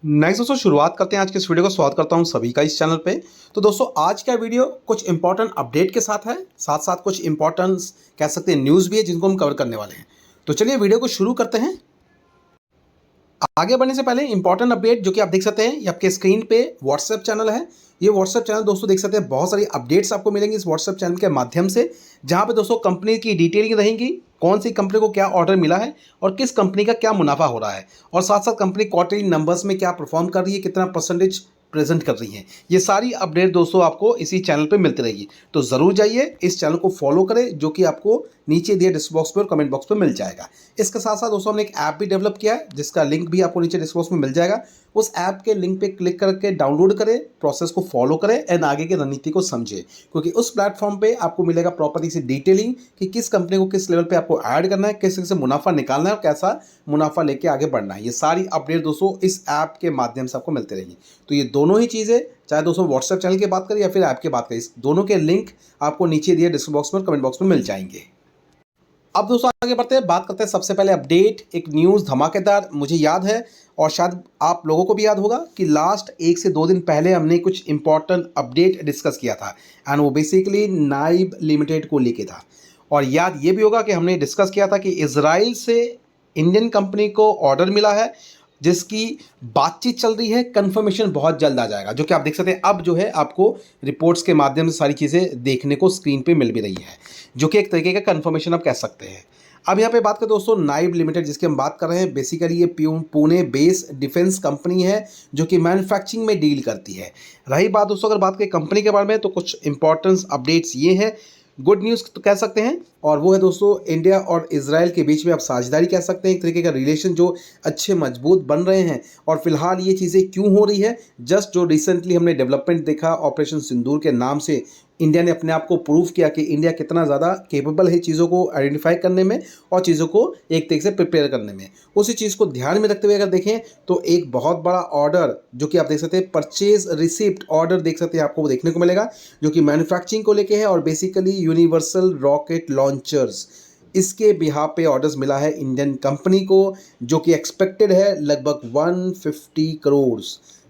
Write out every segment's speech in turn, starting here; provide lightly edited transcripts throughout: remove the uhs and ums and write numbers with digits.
Next दोस्तों शुरुआत करते हैं आज के इस वीडियो को। स्वागत करता हूं सभी का इस चैनल पे। तो दोस्तों आज का वीडियो कुछ इंपॉर्टेंट अपडेट के साथ है, साथ साथ कुछ इंपॉर्टेंट कह सकते हैं न्यूज़ भी है जिनको हम कवर करने वाले हैं। तो चलिए वीडियो को शुरू करते हैं। आगे बढ़ने से पहले इंपॉर्टेंट अपडेट जो कि आप देख सकते हैं, ये आपके स्क्रीन पे व्हाट्सएप चैनल है। ये व्हाट्सएप चैनल दोस्तों देख सकते हैं, बहुत सारी अपडेट्स आपको मिलेंगी इस व्हाट्सएप चैनल के माध्यम से, जहां पे दोस्तों कंपनी की डिटेलिंग रहेंगी, कौन सी कंपनी को क्या ऑर्डर मिला है और किस कंपनी का क्या मुनाफा हो रहा है, और साथ साथ कंपनी क्वार्टरली नंबर्स में क्या परफॉर्म कर रही है, कितना परसेंटेज प्रेजेंट कर रही है। ये सारी अपडेट दोस्तों आपको इसी चैनल पे मिलती रहेगी। तो ज़रूर जाइए इस चैनल को फॉलो करें, जो कि आपको नीचे दिए डिस्क्रिप्शन बॉक्स पे और कमेंट बॉक्स पे मिल जाएगा। इसके साथ साथ दोस्तों हमने एक ऐप भी डेवलप किया है, जिसका लिंक भी आपको नीचे डिस्क्रिप्शन बॉक्स में मिल जाएगा। उस ऐप के लिंक पे क्लिक करके डाउनलोड करें, प्रोसेस को फॉलो करें एंड आगे की रणनीति को समझें, क्योंकि उस प्लेटफॉर्म पे आपको मिलेगा प्रॉपर्टी से डिटेलिंग कि किस कंपनी को किस लेवल पे आपको ऐड करना है, किस से मुनाफा निकालना है और कैसा मुनाफा लेके आगे बढ़ना है। ये सारी अपडेट दोस्तों इस ऐप के माध्यम से आपको मिलती रहेगी। तो ये दोनों ही चीज़ें, चाहे दोस्तों व्हाट्सएप चैनल की बात करें या फिर ऐप की बात करें, इस दोनों के लिंक आपको नीचे दिए डिस्क्रिप्शन बॉक्स में और कमेंट बॉक्स में मिल जाएंगे। अब दोस्तों आगे बढ़ते हैं, बात करते हैं सबसे पहले अपडेट, एक न्यूज़ धमाकेदार। मुझे याद है और शायद आप लोगों को भी याद होगा कि लास्ट 1 से 2 दिन पहले हमने कुछ इंपॉर्टेंट अपडेट डिस्कस किया था, एंड वो बेसिकली नाइब लिमिटेड को लेके था। और याद ये भी होगा कि हमने डिस्कस किया था कि इजराइल से इंडियन कंपनी को ऑर्डर मिला है, जिसकी बातचीत चल रही है, कंफर्मेशन बहुत जल्द आ जाएगा, जो कि आप देख सकते हैं अब जो है आपको रिपोर्ट्स के माध्यम से सारी चीज़ें देखने को स्क्रीन पे मिल भी रही है, जो कि एक तरीके का कंफर्मेशन आप कह सकते हैं। अब यहाँ पे बात करें दोस्तों नाइब लिमिटेड, जिसकी हम बात कर रहे हैं, बेसिकली ये पुणे बेस डिफेंस कंपनी है जो कि मैन्युफैक्चरिंग में डील करती है। रही बात दोस्तों अगर बात करें कंपनी के बारे में, तो कुछ इंपॉर्टेंट अपडेट्स ये हैं, गुड न्यूज़ तो कह सकते हैं, और वो है दोस्तों इंडिया और इजराइल के बीच में आप साझेदारी कह सकते हैं, एक तरीके का रिलेशन जो अच्छे मजबूत बन रहे हैं। और फिलहाल ये चीज़ें क्यों हो रही है, जस्ट जो रिसेंटली हमने डेवलपमेंट देखा ऑपरेशन सिंदूर के नाम से, इंडिया ने अपने आप को प्रूव किया कि इंडिया कितना ज़्यादा कैपेबल है चीज़ों को आइडेंटिफाई करने में और चीज़ों को एक तरीके से प्रिपेयर करने में। उसी चीज़ को ध्यान में रखते हुए अगर देखें तो एक बहुत बड़ा ऑर्डर जो कि आप देख सकते हैं, परचेज रिसिप्ट ऑर्डर देख सकते हैं, आपको वो देखने को मिलेगा, जो कि मैन्युफैक्चरिंग को लेके है और बेसिकली यूनिवर्सल रॉकेट लॉन्चर्स, इसके बिहाफ पे ऑर्डर्स मिला है इंडियन कंपनी को, जो कि एक्सपेक्टेड है लगभग 150 करोड़,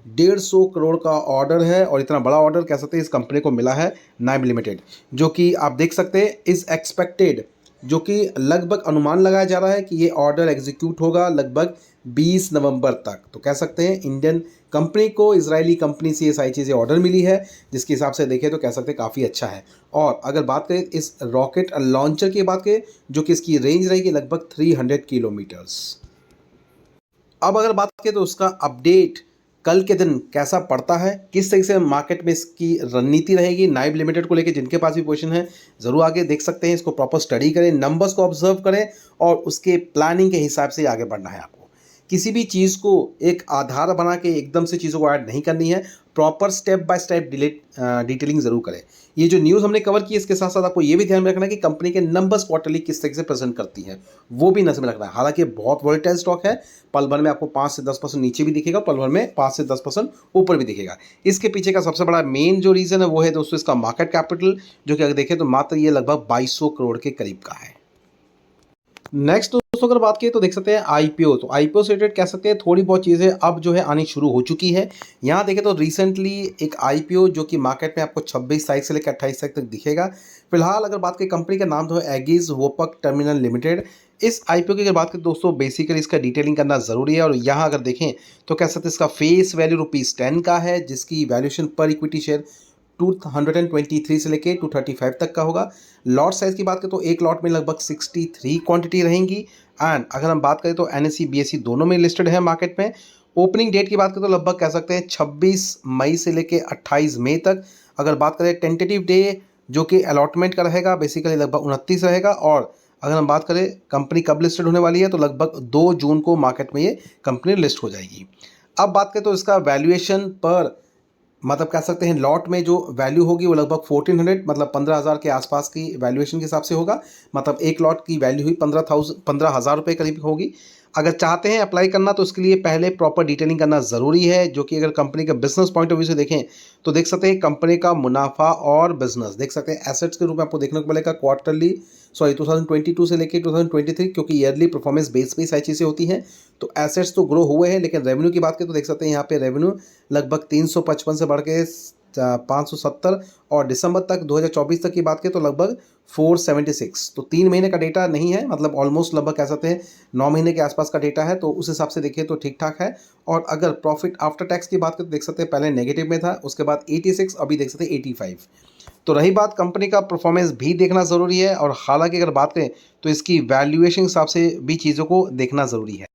150 करोड़ का ऑर्डर है। और इतना बड़ा ऑर्डर कह सकते हैं इस कंपनी को मिला है नाइब लिमिटेड, जो कि आप देख सकते हैं इज एक्सपेक्टेड, जो कि लगभग अनुमान लगाया जा रहा है कि ये ऑर्डर एग्जीक्यूट होगा लगभग 20 नवंबर तक। तो कह सकते हैं इंडियन कंपनी को इजरायली कंपनी से ये सारी चीज़ें ऑर्डर मिली है, जिसके हिसाब से देखें तो कह सकते हैं काफ़ी अच्छा है। और अगर बात करें इस रॉकेट लॉन्चर की बात करें, जो कि इसकी रेंज रहेगी लगभग 300 किलोमीटर्स। अब अगर बात करें तो उसका अपडेट कल के दिन कैसा पड़ता है, किस तरीके से मार्केट में इसकी रणनीति रहेगी नाइब लिमिटेड को लेकर, जिनके पास भी पोजीशन है ज़रूर आगे देख सकते हैं, इसको प्रॉपर स्टडी करें, नंबर्स को ऑब्जर्व करें और उसके प्लानिंग के हिसाब से आगे बढ़ना है। आपको किसी भी चीज़ को एक आधार बना के एकदम से चीज़ों को ऐड नहीं करनी है, proper step by step detailing ज़रूर करें। ये जो न्यूज़ हमने कवर की, इसके साथ साथ आपको ये भी ध्यान में रखना है कि कंपनी के नंबर्स क्वार्टरली किस तरीके से प्रेजेंट करती है, वो भी नजर में रखना है। हालांकि बहुत वोलेटाइल स्टॉक है, पल भर में आपको 5 से 10% नीचे भी दिखेगा, पल भर में 5 से 10% ऊपर भी दिखेगा। इसके पीछे का सबसे बड़ा मेन जो रीज़न है वो है दोस्तों इसका मार्केट कैपिटल, जो कि अगर देखें तो मात्र ये लगभग 2200 करोड़ के करीब का है। नेक्स्ट दोस्तों अगर बात की तो देख सकते हैं आईपीओ, तो आईपीओ से रिलेटेड कह सकते हैं थोड़ी बहुत चीज़ें अब जो है आनी शुरू हो चुकी है। यहाँ देखें तो रिसेंटली एक आईपीओ जो कि मार्केट में आपको 26 तारीख से लेकर 28 तारीख तक दिखेगा। फिलहाल अगर बात करें कंपनी का नाम तो है एगीज वोपक टर्मिनल लिमिटेड। इस आईपीओ की अगर बात करें दोस्तों, बेसिकली इसका डिटेलिंग करना ज़रूरी है। और यहाँ अगर देखें तो कह सकते हैं इसका फेस वैल्यू ₹10 का है, जिसकी वैल्यूएशन पर इक्विटी शेयर 223 से लेके 235 तक का होगा। लॉट साइज़ की बात करें तो एक लॉट में लगभग 63 क्वांटिटी रहेंगी। एंड अगर हम बात करें तो एनएसई बीएसई दोनों में लिस्टेड है मार्केट में। ओपनिंग डेट की बात करें तो लगभग कह सकते हैं 26 मई से लेके 28 मई तक। अगर बात करें टेंटेटिव डे जो कि अलॉटमेंट का रहेगा, बेसिकली लगभग 29 रहेगा। और अगर हम बात करें कंपनी कब लिस्टेड होने वाली है, तो लगभग 2 जून को मार्केट में ये कंपनी लिस्ट हो जाएगी। अब बात करें तो इसका वैल्यूएशन पर मतलब कह सकते हैं लॉट में जो वैल्यू होगी वो लगभग 1400 मतलब 15,000 के आसपास की वैल्यूएशन के हिसाब से होगा। मतलब एक लॉट की वैल्यू हुई 15,000 रुपये करीब होगी। अगर चाहते हैं अप्लाई करना तो उसके लिए पहले प्रॉपर डिटेलिंग करना ज़रूरी है, जो कि अगर कंपनी के बिजनेस पॉइंट ऑफ व्यू से देखें तो देख सकते हैं कंपनी का मुनाफा और बिजनेस देख सकते हैं एसेट्स के रूप में आपको देखने को मिलेगा क्वार्टरली 2022 से लेकर 2023, क्योंकि ईयरली परफॉर्मेंस बेस पे सारी चीज़ें होती हैं। तो एसेट्स तो ग्रो हुए हैं, लेकिन रेवेन्यू की बात करें तो देख सकते हैं यहाँ पे रेवेन्यू लगभग 355 से बढ़ के 570, और दिसंबर तक 2024 तक की बात करें तो लगभग 476। तो 3 महीने का डेटा नहीं है, मतलब ऑलमोस्ट लगभग कह सकते हैं 9 महीने के आसपास का डेटा है, तो उस हिसाब से देखिए तो ठीक ठाक है। और अगर प्रॉफिट आफ्टर टैक्स की बात करें तो देख सकते हैं पहले नेगेटिव में था, उसके बाद 86, अभी देख सकते हैं 85। तो रही बात कंपनी का परफॉर्मेंस भी देखना ज़रूरी है, और हालांकि अगर बात करें तो इसकी वैल्यूएशन हिसाब से भी चीज़ों को देखना ज़रूरी है।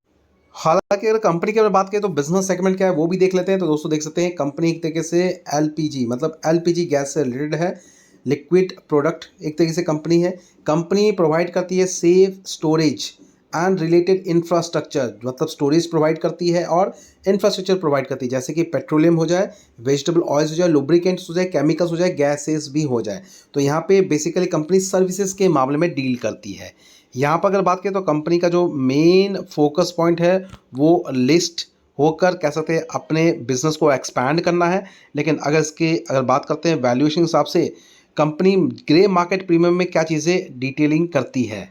हालांकि अगर कंपनी की अगर बात करें तो बिजनेस सेगमेंट क्या है वो भी देख लेते हैं। तो दोस्तों देख सकते हैं कंपनी एक तरीके से एलपीजी मतलब एलपीजी गैस से रिलेटेड है, लिक्विड प्रोडक्ट एक तरीके से कंपनी है। कंपनी प्रोवाइड करती है safe storage and related infrastructure, मतलब स्टोरेज प्रोवाइड करती है और इंफ्रास्ट्रक्चर प्रोवाइड करती है, जैसे कि पेट्रोलियम हो जाए, वेजिटेबल ऑयल्स हो जाए, लुब्रिकेंट्स हो जाए, केमिकल्स हो जाए, गैसेस भी हो जाए। तो यहाँ पे बेसिकली कंपनी सर्विसेज के मामले में डील करती है। यहाँ पर अगर बात करें तो कंपनी का जो मेन फोकस पॉइंट है वो लिस्ट होकर कह सकते हैं अपने बिजनेस को एक्सपैंड करना है। लेकिन अगर बात करते हैं वैल्यूएशन हिसाब से, कंपनी ग्रे मार्केट प्रीमियम में क्या चीज़ें डिटेलिंग करती है।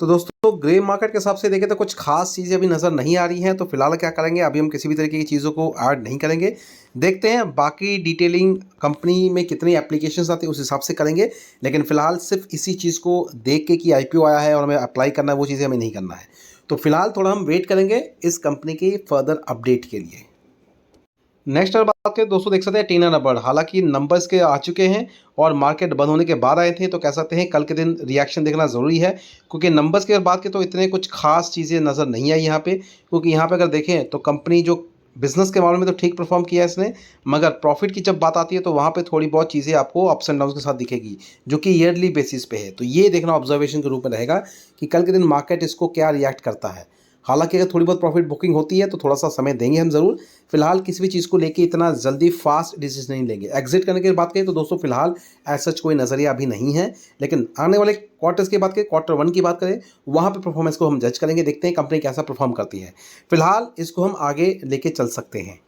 तो दोस्तों ग्रे मार्केट के हिसाब से देखें तो कुछ खास चीज़ें अभी नज़र नहीं आ रही हैं, तो फिलहाल क्या करेंगे, अभी हम किसी भी तरीके की चीज़ों को ऐड नहीं करेंगे। देखते हैं बाकी डिटेलिंग कंपनी में कितनी एप्लीकेशंस आती है उस हिसाब से करेंगे। लेकिन फिलहाल सिर्फ इसी चीज़ को देख के कि आईपीओ आया है और हमें अप्लाई करना है, वो चीज़ें हमें नहीं करना है। तो फिलहाल थोड़ा हम वेट करेंगे इस कंपनी की फर्दर अपडेट के लिए। नेक्स्ट अगर बात करें दोस्तों देख सकते हैं टीना रबड़, हालांकि नंबर्स के आ चुके हैं और मार्केट बंद होने के बाद आए थे, तो कह सकते हैं कल के दिन रिएक्शन देखना ज़रूरी है, क्योंकि नंबर्स की अगर बात करें तो इतने कुछ खास चीज़ें नज़र नहीं आई यहाँ पे। क्योंकि यहाँ पे अगर देखें तो कंपनी जो बिजनेस के मामले में तो ठीक परफॉर्म किया है इसने, मगर प्रॉफिट की जब बात आती है तो वहाँ पे थोड़ी बहुत चीज़ें आपको अप्स एंड डाउन्स के साथ दिखेगी, जो कि ईयरली बेसिस पे है। तो ये देखना ऑब्जर्वेशन के रूप में रहेगा कि कल के दिन मार्केट इसको क्या रिएक्ट करता है। हालांकि अगर थोड़ी बहुत प्रॉफिट बुकिंग होती है तो थोड़ा सा समय देंगे हम ज़रूर। फिलहाल किसी भी चीज़ को लेके इतना जल्दी फास्ट डिसीजन नहीं लेंगे। एग्जिट करने की बात करें तो दोस्तों फिलहाल ऐसा कोई नज़रिया अभी नहीं है, लेकिन आने वाले क्वार्टर्स की बात करें, Q1 की बात करें, वहाँ पे परफॉर्मेंस को हम जज करेंगे, देखते हैं कंपनी कैसा परफॉर्म करती है। फिलहाल इसको हम आगे लेके चल सकते हैं।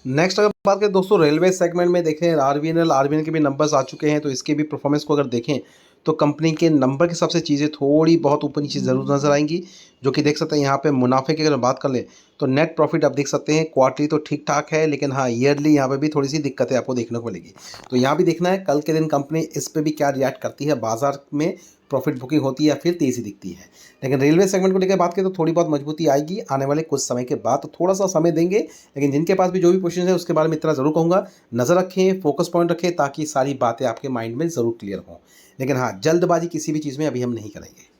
नेक्स्ट अगर बात करें दोस्तों रेलवे सेगमेंट में देखें आरबीएनएल के भी नंबर्स आ चुके हैं, तो इसके भी परफॉर्मेंस को अगर देखें तो कंपनी के नंबर के हिसाब से चीज़ें थोड़ी बहुत ऊपर नीचे ज़रूर नज़र आएंगी, जो कि देख सकते हैं यहाँ पे मुनाफे की अगर बात कर लें तो नेट प्रॉफिट आप देख सकते हैं क्वार्टरली तो ठीक ठाक है, लेकिन हाँ ईयरली यहाँ पे भी थोड़ी सी दिक्कतें आपको देखने को मिलेगी। तो यहाँ भी देखना है कल के दिन कंपनी इस पर भी क्या रिएक्ट करती है, बाजार में प्रॉफिट बुकिंग होती है या फिर तेज़ी दिखती है। लेकिन रेलवे सेगमेंट को लेकर बात करें तो थोड़ी बहुत मजबूती आएगी आने वाले कुछ समय के बाद, तो थोड़ा सा समय देंगे। लेकिन जिनके पास भी जो भी पोजीशन है उसके बारे में इतना ज़रूर कहूँगा, नज़र रखें, फोकस पॉइंट रखें, ताकि सारी बातें आपके माइंड में ज़रूर क्लियर हों। लेकिन हाँ जल्दबाजी किसी भी चीज़ में अभी हम नहीं करेंगे।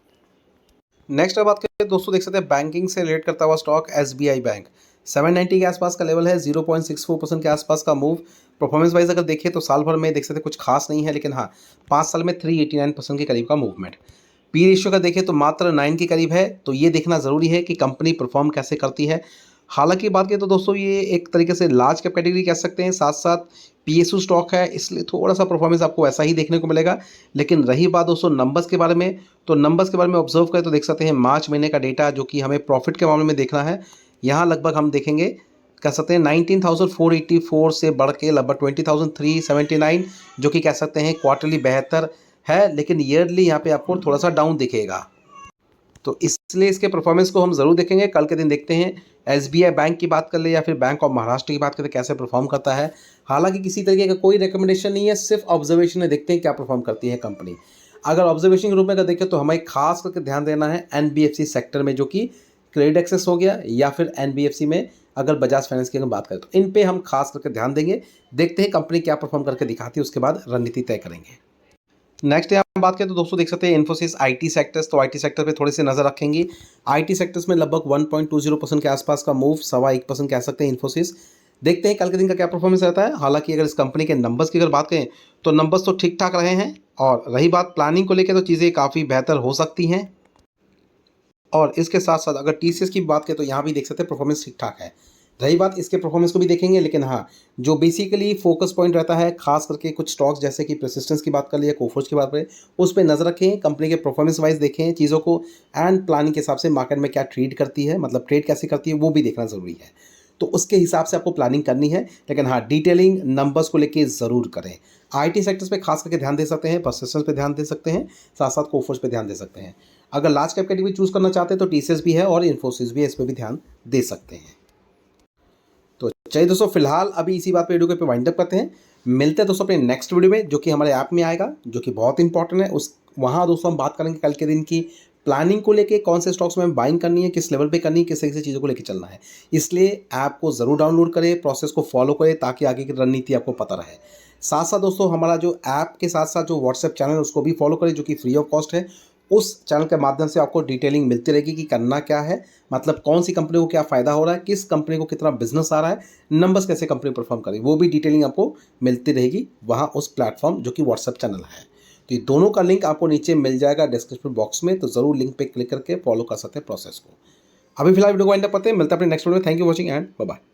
नेक्स्ट अब बात करें दोस्तों देख सकते हैं बैंकिंग से रिलेट करता हुआ स्टॉक एसबीआई बैंक 790 के आसपास का लेवल है, 0.64% के आसपास का मूव। परफॉर्मेंस वाइज अगर देखें तो साल भर में देख सकते हैं कुछ खास नहीं है, लेकिन हाँ 5 साल में 389% के करीब का मूवमेंट। पी रेशियो का देखें तो मात्र 9 के करीब है, तो ये देखना ज़रूरी है कि कंपनी परफॉर्म कैसे करती है। हालांकि बात करें तो दोस्तों ये एक तरीके से लार्ज कैप कैटेगरी कह सकते हैं, साथ साथ पीएसयू स्टॉक है, इसलिए थोड़ा सा परफॉर्मेंस आपको ऐसा ही देखने को मिलेगा। लेकिन रही बात दोस्तों नंबर्स के बारे में, तो नंबर्स के बारे में ऑब्जर्व करें तो देख सकते हैं मार्च महीने का डेटा, जो कि हमें प्रॉफिट के मामले में देखना है, यहाँ लगभग हम देखेंगे कह सकते हैं 19,484 से बढ़ के लगभग 20,379, जो कि कह सकते हैं क्वार्टरली बेहतर है, लेकिन ईयरली यहाँ पे आपको थोड़ा सा डाउन दिखेगा। तो इसलिए इसके परफॉर्मेंस को हम ज़रूर देखेंगे कल के दिन। देखते हैं एसबीआई बैंक की बात कर ले या फिर बैंक ऑफ महाराष्ट्र की बात करें कैसे परफॉर्म करता है। हालांकि किसी तरीके का कोई रिकमेंडेशन नहीं है, सिर्फ ऑब्जर्वेशन है, देखते हैं क्या परफॉर्म करती है कंपनी। अगर ऑब्जर्वेशन के रूप में अगर देखें तो हमें खास करके ध्यान देना है एनबीएफसी सेक्टर में, जो कि क्रेडिट एक्सेस हो गया, या फिर एनबीएफसी में अगर बजाज फाइनेंस की अगर बात करें तो इन पे हम खास करके ध्यान देंगे। देखते हैं कंपनी क्या परफॉर्म करके दिखाती है, उसके बाद रणनीति तय करेंगे। नेक्स्ट यहाँ बात करें तो दोस्तों देख सकते हैं इन्फोसिस आईटी सेक्टर्स, तो आईटी सेक्टर पे थोड़ी सी नज़र रखेंगे। आईटी सेक्टर्स में लगभग 1.20% के आसपास का मूव, 1.25% कह सकते हैं इन्फोसिस। देखते हैं कल के दिन का क्या परफॉर्मेंस रहता है। हालांकि अगर इस कंपनी के नंबर्स की अगर बात करें तो नंबर्स तो ठीक ठाक रहे हैं, और रही बात प्लानिंग को लेकर तो चीज़ें काफ़ी बेहतर हो सकती हैं। और इसके साथ साथ अगर टीसीएस की बात करें तो यहाँ भी देख सकते हैं परफॉर्मेंस ठीक ठाक है। रही बात इसके परफॉर्मेंस को भी देखेंगे, लेकिन हाँ, जो बेसिकली फोकस पॉइंट रहता है खास करके कुछ स्टॉक्स जैसे कि परसिस्टेंस की बात कर लिया, कोफोर्ज की बात करें, उस पे नज़र रखें, कंपनी के परफॉर्मेंस वाइज देखें चीज़ों को, एंड प्लानिंग के हिसाब से मार्केट में क्या ट्रेड करती है, मतलब ट्रेड कैसे करती है वो भी देखना ज़रूरी है। तो उसके हिसाब से आपको प्लानिंग करनी है, लेकिन हाँ, डिटेलिंग नंबर्स को लेके ज़रूर करें। आईटी सेक्टर्स पे खास करके ध्यान दे सकते हैं, परसिस्टेंस पे ध्यान दे सकते हैं, साथ साथ कोफोर्ज पे ध्यान दे सकते हैं। अगर लार्ज कैप कैटेगरी चूज़ करना चाहते हैं तो टीसीएस भी है और इन्फोसिस भी है, इस पर भी ध्यान दे सकते हैं। तो चलिए दोस्तों, फिलहाल अभी इसी बात पे वीडियो पे वाइंड अप करते हैं। मिलते हैं दोस्तों अपने नेक्स्ट वीडियो में, जो कि हमारे ऐप में आएगा, जो कि बहुत इंपॉर्टेंट है। उस वहाँ दोस्तों हम बात करेंगे कल के दिन की प्लानिंग को लेके, कौन से स्टॉक्स में बाइंग करनी है, किस लेवल पे करनी है, किस तरीके से चीज़ों को लेके चलना है। इसलिए ऐप को ज़रूर डाउनलोड करें, प्रोसेस को फॉलो करें, ताकि आगे की रणनीति आपको पता रहे। साथ साथ दोस्तों, हमारा जो ऐप के साथ साथ जो व्हाट्सएप चैनल है उसको भी फॉलो करें, जो कि फ्री ऑफ कॉस्ट है। उस चैनल के माध्यम से आपको डिटेलिंग मिलती रहेगी कि करना क्या है, मतलब कौन सी कंपनी को क्या फ़ायदा हो रहा है, किस कंपनी को कितना बिजनेस आ रहा है, नंबर्स कैसे कंपनी परफॉर्म कर रही है, वो भी डिटेलिंग आपको मिलती रहेगी वहाँ उस प्लेटफॉर्म जो कि व्हाट्सएप चैनल है। तो ये दोनों का लिंक आपको नीचे मिल जाएगा डिस्क्रिप्शन बॉक्स में, तो ज़रूर लिंक पे क्लिक करके फॉलो कर सकते हैं प्रोसेस को। अभी फिलहाल वीडियो को वाइंड अप करते हैं, मिलता है अपने नेक्स्ट वीडियो में। Thank you watching and bye bye.